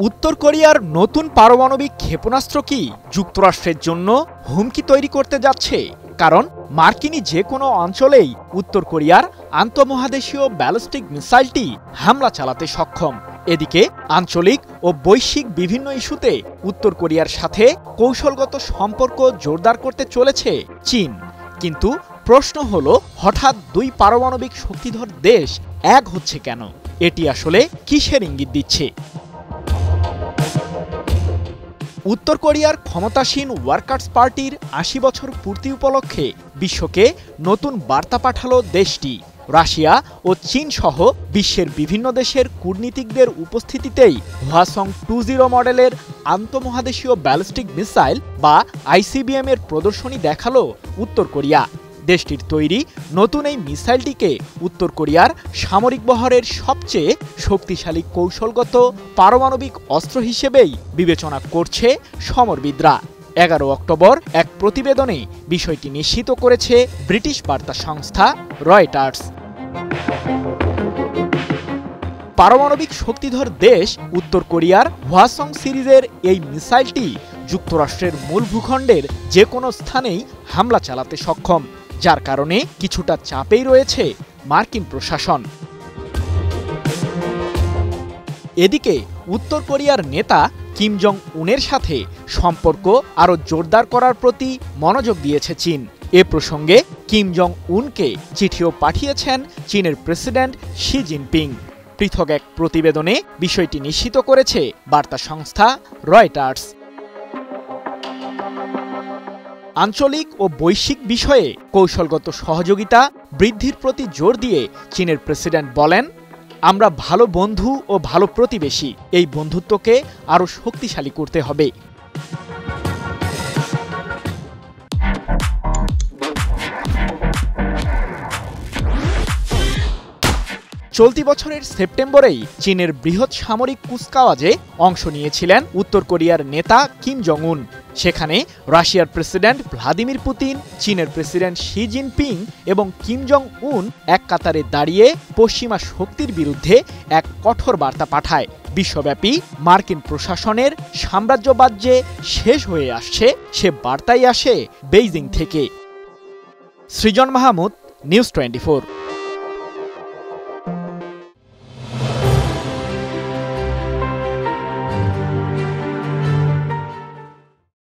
উত্তর কোরিয়ার নতুন পারমাণবিক ক্ষেপণাস্ত্র কি যুক্তরাষ্ট্রের জন্য হুমকি তৈরি করতে যাচ্ছে? কারণ মার্কিনি যে কোনো অঞ্চলেই উত্তর কোরিয়ার আন্তঃমহাদেশীয় ব্যালিস্টিক মিসাইলটি হামলা চালাতে সক্ষম। এদিকে আঞ্চলিক ও বৈশ্বিক বিভিন্ন ইস্যুতে উত্তর কোরিয়ার সাথে কৌশলগত সম্পর্ক জোরদার করতে চলেছে চীন। কিন্তু প্রশ্ন হলো, হঠাৎ দুই পারমাণবিক শক্তিধর দেশ এক হচ্ছে কেন? এটি আসলে কিসের ইঙ্গিত দিচ্ছে? উত্তর কোরিয়ার ক্ষমতাসীন ওয়ার্কার্স পার্টির ৮০ বছর পূর্তি উপলক্ষে বিশ্বকে নতুন বার্তা পাঠালো দেশটি। রাশিয়া ও চীন সহ বিশ্বের বিভিন্ন দেশের কূটনীতিকদের উপস্থিতিতেই হওয়াসং-20 মডেলের আন্তঃমহাদেশীয় ব্যালিস্টিক মিসাইল বা আইসিবিএম এর প্রদর্শনী দেখালো উত্তর কোরিয়া। দেশটির তৈরি নতুন এই মিসাইলটিকে উত্তর কোরিয়ার সামরিক বহরের সবচেয়ে শক্তিশালী কৌশলগত পারমাণবিক অস্ত্র হিসেবেই বিবেচনা করছে সমরবিদরা। ১১ অক্টোবর এক প্রতিবেদনে বিষয়টি নিশ্চিত করেছে ব্রিটিশ বার্তা সংস্থা রয়টার্স। পারমাণবিক শক্তিধর দেশ উত্তর কোরিয়ার হওয়াসং সিরিজের এই মিসাইলটি যুক্তরাষ্ট্রের মূল ভূখণ্ডের যে কোনো স্থানেই হামলা চালাতে সক্ষম, যার কারণে কিছুটা চাপেই রয়েছে মার্কিন প্রশাসন। এদিকে উত্তর কোরিয়ার নেতা কিম জং উনের সাথে সম্পর্ক আরও জোরদার করার প্রতি মনোযোগ দিয়েছে চীন। এ প্রসঙ্গে কিম জং উনকে চিঠিও পাঠিয়েছেন চীনের প্রেসিডেন্ট শি জিনপিং। পৃথক এক প্রতিবেদনে বিষয়টি নিশ্চিত করেছে বার্তা সংস্থা রয়টার্স। আঞ্চলিক ও বৈশ্বিক বিষয়ে কৌশলগত সহযোগিতা বৃদ্ধির প্রতি জোর দিয়ে চীনের প্রেসিডেন্ট বলেন, আমরা ভালো বন্ধু ও ভালো প্রতিবেশী, এই বন্ধুত্বকে আরও শক্তিশালী করতে হবে। চলতি বছরের সেপ্টেম্বরেই চীনের বৃহৎ সামরিক কুচকাওয়াজে অংশ নিয়েছিলেন উত্তর কোরিয়ার নেতা কিম জং উন। সেখানে রাশিয়ার প্রেসিডেন্ট ভ্লাদিমির পুতিন, চীনের প্রেসিডেন্ট শি জিনপিং এবং কিম জং উন এক কাতারে দাঁড়িয়ে পশ্চিমা শক্তির বিরুদ্ধে এক কঠোর বার্তা পাঠায়। বিশ্বব্যাপী মার্কিন প্রশাসনের সাম্রাজ্যবাদ যে শেষ হয়ে আসছে, সে বার্তাই আসে বেইজিং থেকে। সৃজন মাহমুদ, নিউজ 24।